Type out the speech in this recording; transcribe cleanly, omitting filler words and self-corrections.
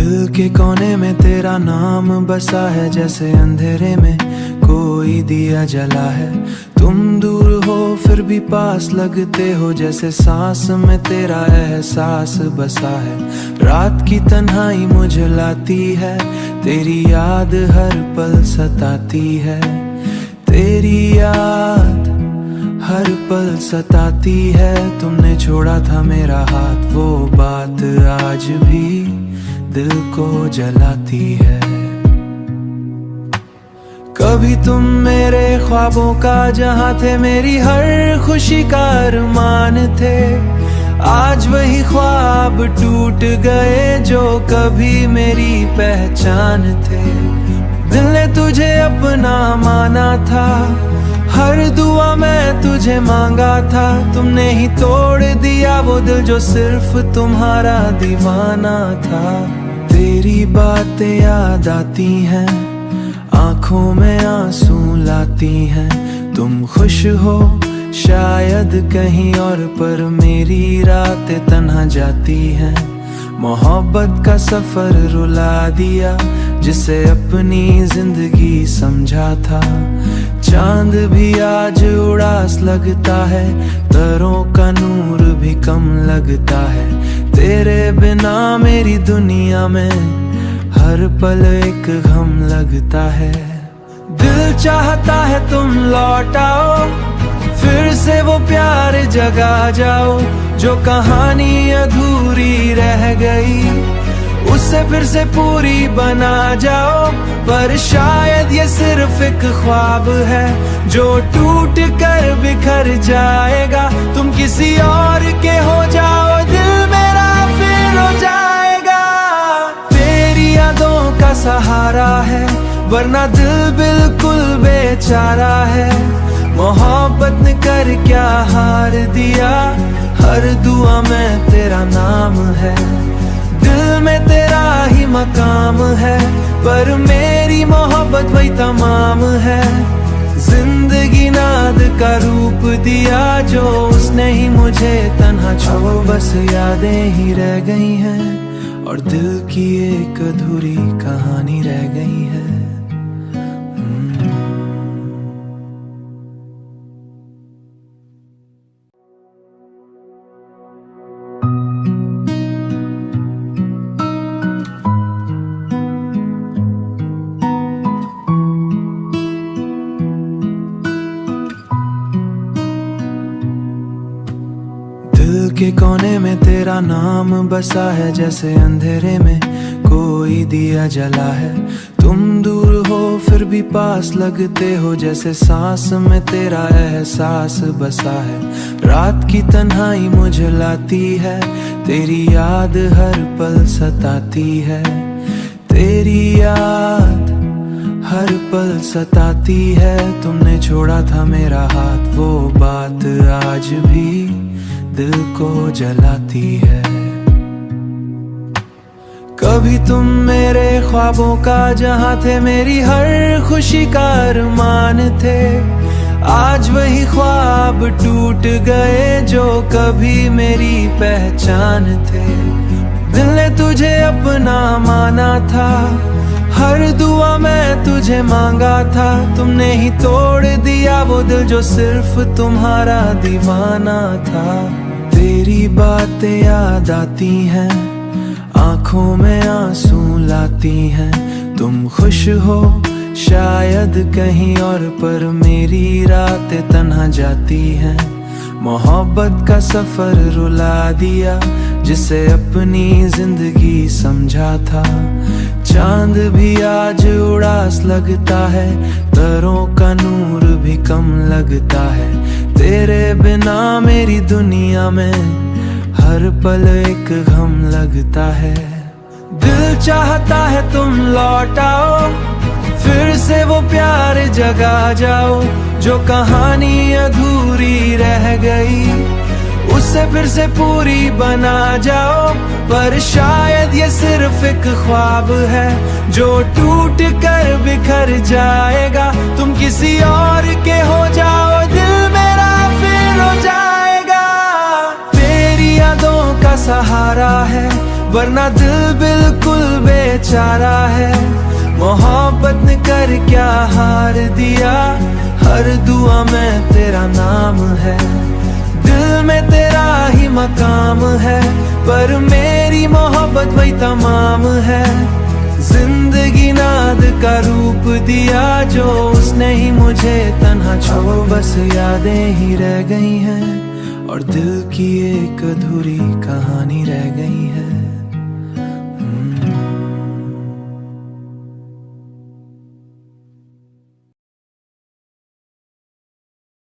दिल के कोने में तेरा नाम बसा है, जैसे अंधेरे में कोई दिया जला है। तुम दूर हो फिर भी पास लगते हो, जैसे सांस में तेरा एहसास बसा है। रात की तन्हाई मुझे लाती है, तेरी याद हर पल सताती है। तेरी याद हर पल सताती है। तुमने छोड़ा था मेरा हाथ, वो बात आज भी दिल को जलाती है। कभी तुम मेरे ख्वाबों का जहां थे, मेरी हर खुशी का अरमान थे। आज वही ख्वाब टूट गए जो कभी मेरी पहचान थे। दिल ने तुझे अपना माना था, हर दुआ मैं तुझे मांगा था। तुमने ही तोड़ दिया वो दिल जो सिर्फ तुम्हारा दीवाना था। तेरी बातें याद आती हैं, आंखों में आंसू लाती हैं। तुम खुश हो शायद कहीं और, पर मेरी रातें तन्हा जाती हैं। मोहब्बत का सफर रुला दिया, जिसे अपनी जिंदगी समझा था। चांद भी आज उदास लगता है, तारों का नूर भी कम लगता है। तेरे बिना मेरी दुनिया में हर पल एक गम लगता है। दिल चाहता है तुम लौट आओ, फिर से वो प्यार जगा जाओ। जो कहानी अधूरी रह गई उसे फिर से पूरी बना जाओ। पर शायद ये सिर्फ एक ख्वाब है जो टूट कर बिखर जाएगा। तुम किसी और के हो जाओ, दिल मेरा फिर हो जाएगा। तेरी यादों का सहारा है, वरना दिल बिल्कुल बेचारा है। मोहब्बत ने कर क्या हार दिया, हर दुआ में तेरा नाम है। दिल में तेरा ही मकाम है, पर मेरी मोहब्बत वही तमाम है। जिंदगी नाद का रूप दिया जो उसने ही मुझे तन्हा छोड़। बस यादें ही रह गई हैं और दिल की एक अधूरी कहानी रह गई है। दिल के कोने में तेरा नाम बसा है, जैसे अंधेरे में कोई दिया जला है। तुम दूर हो फिर भी पास लगते हो, जैसे सांस में तेरा एहसास बसा है। रात की तन्हाई मुझे लाती है, तेरी याद हर पल सताती है। तेरी याद हर पल सताती है। तुमने छोड़ा था मेरा हाथ, वो बात आज भी दिल को जलाती है। कभी तुम मेरे ख्वाबों का जहां थे, मेरी हर खुशी का अरमान थे। आज वही ख्वाब टूट गए जो कभी मेरी पहचान थे। दिल ने तुझे अपना माना था, हर दुआ मैं तुझे मांगा था। तुमने ही तोड़ दिया वो दिल जो सिर्फ तुम्हारा दीवाना था। तेरी बातें याद आती हैं, आंखों में आंसू लाती हैं। तुम खुश हो शायद कहीं और, पर मेरी रातें तन्हा जाती हैं। मोहब्बत का सफर रुला दिया, जिसे अपनी जिंदगी समझा था। चांद भी आज उदास लगता है, तारों का नूर भी कम लगता है। तेरे बिना मेरी दुनिया में हर पल एक गम लगता है। दिल चाहता है तुम लौट आओ, फिर से वो प्यार जगा जाओ। जो कहानी अधूरी रह गई उसे फिर से पूरी बना जाओ। पर शायद ये सिर्फ एक ख्वाब है जो टूट कर बिखर जाएगा। तुम किसी और के हो जाओ, दिल मेरा फिर हो जाएगा। तेरी यादों का सहारा है, वरना दिल बिल्कुल बेचारा है। मोहब्बत ने कर क्या हार दिया, हर दुआ में तेरा नाम है। दिल में तेरा ही मकाम है, पर मेरी मोहब्बत वही तमाम है। जिंदगी नाद का रूप दिया जो उसने ही मुझे तन्हा छोड़, बस यादें ही रह गई हैं और दिल की एक अधूरी कहानी रह गई है।